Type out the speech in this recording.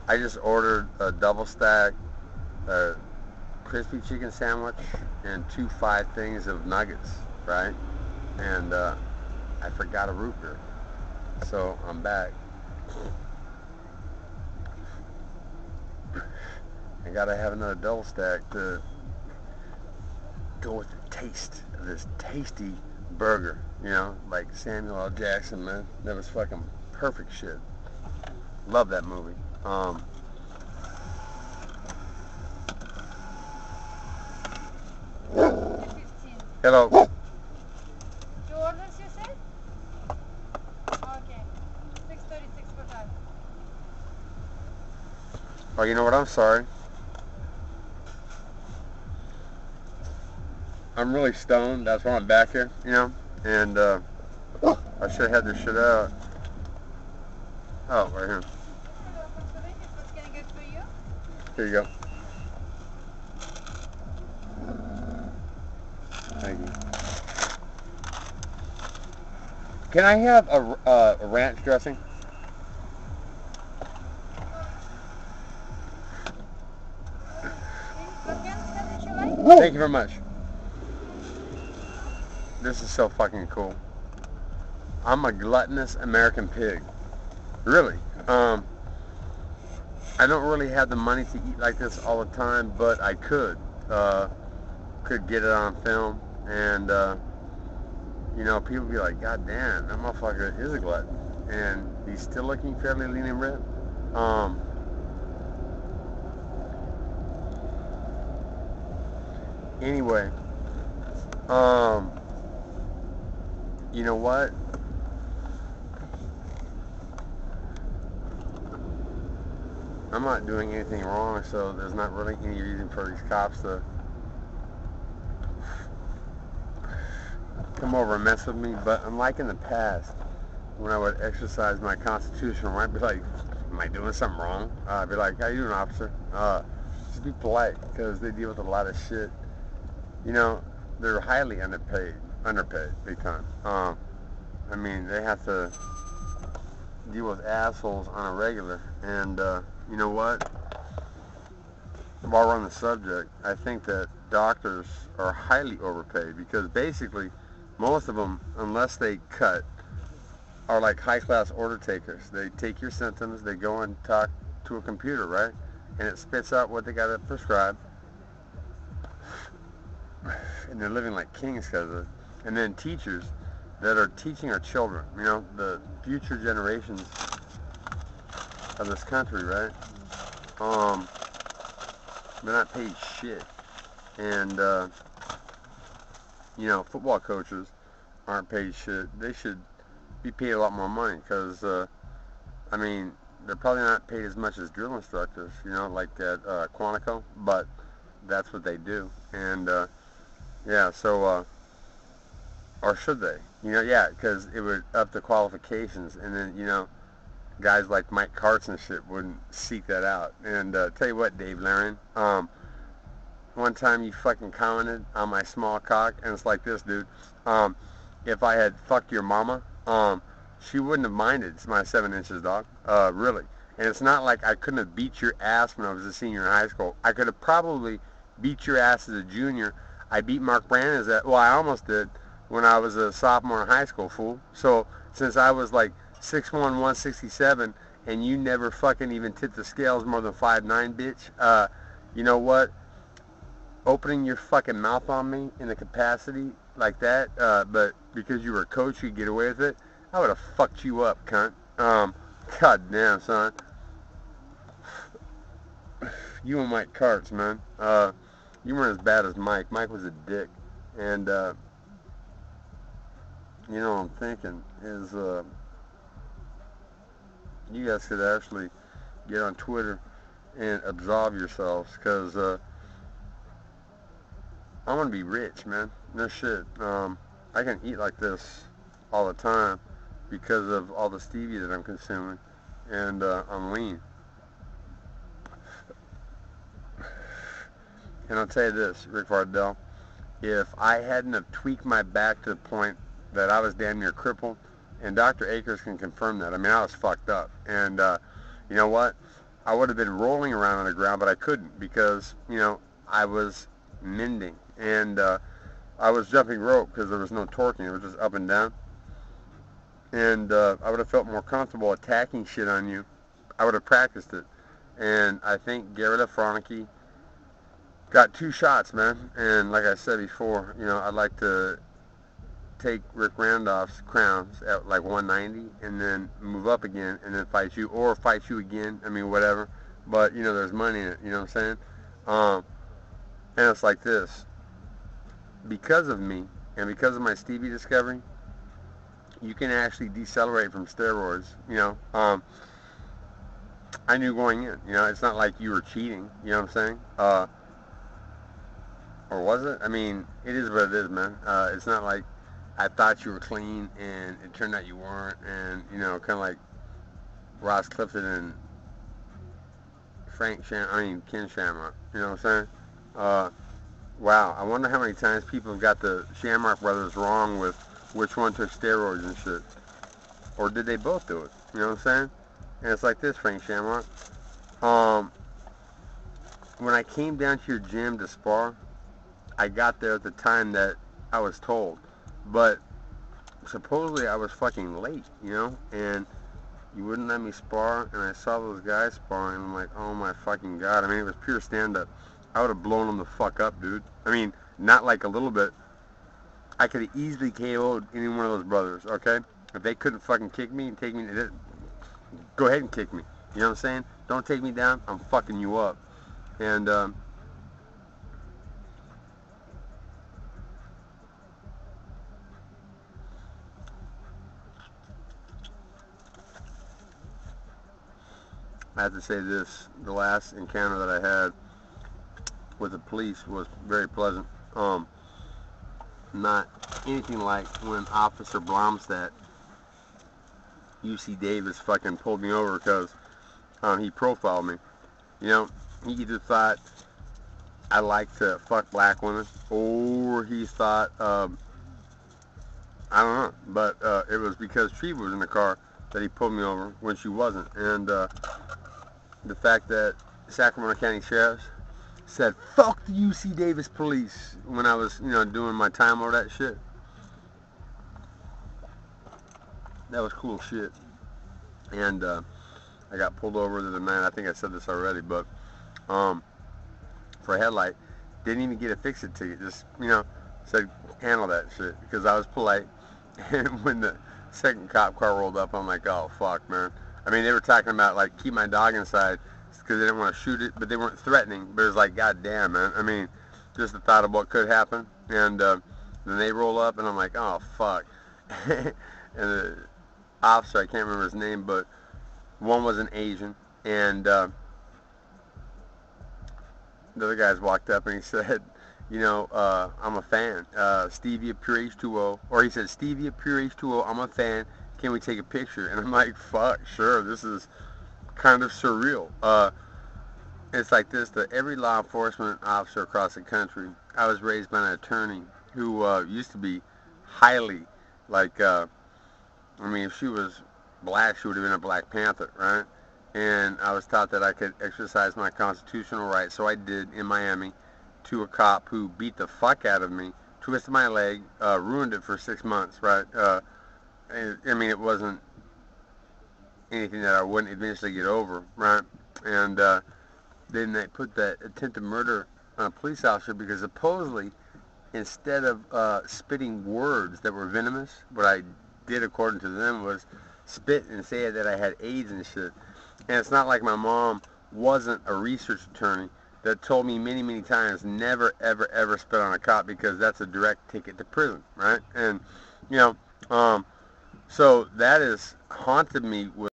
I just ordered a double stack, a crispy chicken sandwich, and 2 5 things of nuggets, right? And I forgot a root beer, so I'm back. I gotta have another double stack to go with the taste of this tasty burger. You know, like Samuel L. Jackson, man. That was fucking perfect shit. Love that movie. Hello. Two orders, you said? Okay. 6:36 for that. Oh, you know what? I'm sorry. I'm really stoned. That's why I'm back here, you know? And I should have had this shit out. Oh, right here. Hello, for today. What can I get for you? Here you go. Thank you. Can I have a ranch dressing? Any plugins that you like? Thank you very much. This is so fucking cool. I'm a gluttonous American pig. Really. I don't really have the money to eat like this all the time, but I could. Could get it on film, and you know, people be like, God damn, that motherfucker is a glutton, and he's still looking fairly lean and ripped. Anyway, you know what? I'm not doing anything wrong, so there's not really any reason for these cops to come over and mess with me. But unlike in the past, when I would exercise my constitutional right, I'd be like, am I doing something wrong? I'd be like, how you doing, officer? Just be polite, because they deal with a lot of shit. You know, they're highly underpaid, big time. I mean, they have to deal with assholes on a regular, and you know what? While we're on the subject, I think that doctors are highly overpaid, because basically most of them, unless they cut, are like high-class order takers. They take your symptoms, they go and talk to a computer, right? And it spits out what they got to prescribe, and they're living like kings because of it. And then teachers that are teaching our children, you know, the future generations of this country, right? They're not paid shit. And you know, football coaches aren't paid shit. They should be paid a lot more money, because I mean, they're probably not paid as much as drill instructors, you know, like at Quantico, but that's what they do. And yeah, so or should they? You know, yeah, because it would up the qualifications, and then, you know, guys like Mike Karts and shit wouldn't seek that out. And tell you what, Dave Larian, one time you fucking commented on my small cock, and it's like this, dude. If I had fucked your mama, she wouldn't have minded. It's my 7 inches, dog. Really. And it's not like I couldn't have beat your ass when I was a senior in high school. I could have probably beat your ass as a junior. I beat Mark Brandon well, I almost did when I was a sophomore in high school, fool. So since I was like 6'1", 167, and you never fucking even tipped the scales more than 5'9", bitch, you know what? Opening your fucking mouth on me in the capacity like that, but because you were a coach, you get away with it, I would have fucked you up, cunt. God damn, son. You and Mike Karts, man. You weren't as bad as Mike. Mike was a dick. And, you know what I'm thinking is, you guys could actually get on Twitter and absolve yourselves, because I want to be rich, man. No shit. I can eat like this all the time because of all the stevia that I'm consuming, and I'm lean. And I'll tell you this, Rick Vardell, if I hadn't have tweaked my back to the point that I was damn near crippled, and Dr. Akers can confirm that. I mean, I was fucked up, and you know what? I would have been rolling around on the ground, but I couldn't because, I was mending. And I was jumping rope because there was no torquing. It was just up and down. And I would have felt more comfortable attacking shit on you. I would have practiced it. And I think Gary Lafreniere got 2 shots, man. And like I said before, I'd like to take Rick Randolph's crowns at like 190 and then move up again and then fight you, or fight you again. I mean, whatever. But, there's money in it. You know what I'm saying? And it's like this. Because of me and because of my stevia discovery, you can actually decelerate from steroids. I knew going in. It's not like you were cheating. You know what I'm saying? Or was it? I mean, it is what it is, man. It's not like I thought you were clean and it turned out you weren't. And, kind of like Ross Clifton and Ken Shamrock. You know what I'm saying? Wow. I wonder how many times people have got the Shamrock brothers wrong with which one took steroids and shit. Or did they both do it? You know what I'm saying? And it's like this, Frank Shamrock. When I came down to your gym to spar, I got there at the time that I was told. But supposedly I was fucking late, and you wouldn't let me spar, and I saw those guys sparring, and I'm like, oh my fucking god. I mean, it was pure stand-up. I would have blown them the fuck up, dude. I mean, not like a little bit. I could have easily KO'd any one of those brothers, okay? If they couldn't fucking kick me and take me, go ahead and kick me. You know what I'm saying? Don't take me down. I'm fucking you up. And, I have to say this. The last encounter that I had with the police was very pleasant. Not anything like when Officer Blomstedt, UC Davis, fucking pulled me over because he profiled me. He either thought I like to fuck black women, or he thought, I don't know, but it was because Treva was in the car that he pulled me over when she wasn't. And the fact that Sacramento County Sheriff's said, fuck the UC Davis police when I was, doing my time over that shit. That was cool shit. And I got pulled over the other night. I think I said this already, but for a headlight. Didn't even get a fix-it ticket. Just, said handle that shit because I was polite. And when the second cop car rolled up, I'm like, oh, fuck, man. I mean, they were talking about, like, keep my dog inside because they didn't want to shoot it, but they weren't threatening. But it was like, god damn, man. I mean, just the thought of what could happen. And then they roll up, and I'm like, oh, fuck. And the officer, I can't remember his name, but one was an Asian. And the other guys walked up, and he said, I'm a fan. Stevia Pure H2O. Or he said, Stevia Pure H2O, I'm a fan. Can we take a picture? And I'm like, fuck, sure. This is kind of surreal. It's like this, that every law enforcement officer across the country, I was raised by an attorney who used to be highly, like, if she was black, she would have been a Black Panther, right? And I was taught that I could exercise my constitutional rights, so I did in Miami, to a cop who beat the fuck out of me, twisted my leg, ruined it for 6 months, right? It wasn't anything that I wouldn't eventually get over, right? And then they put that attempted murder on a police officer because supposedly, instead of spitting words that were venomous, what I did according to them was spit and say that I had AIDS and shit. And it's not like my mom wasn't a research attorney that told me many, many times never, ever, ever spit on a cop because that's a direct ticket to prison, right? And, so that has haunted me with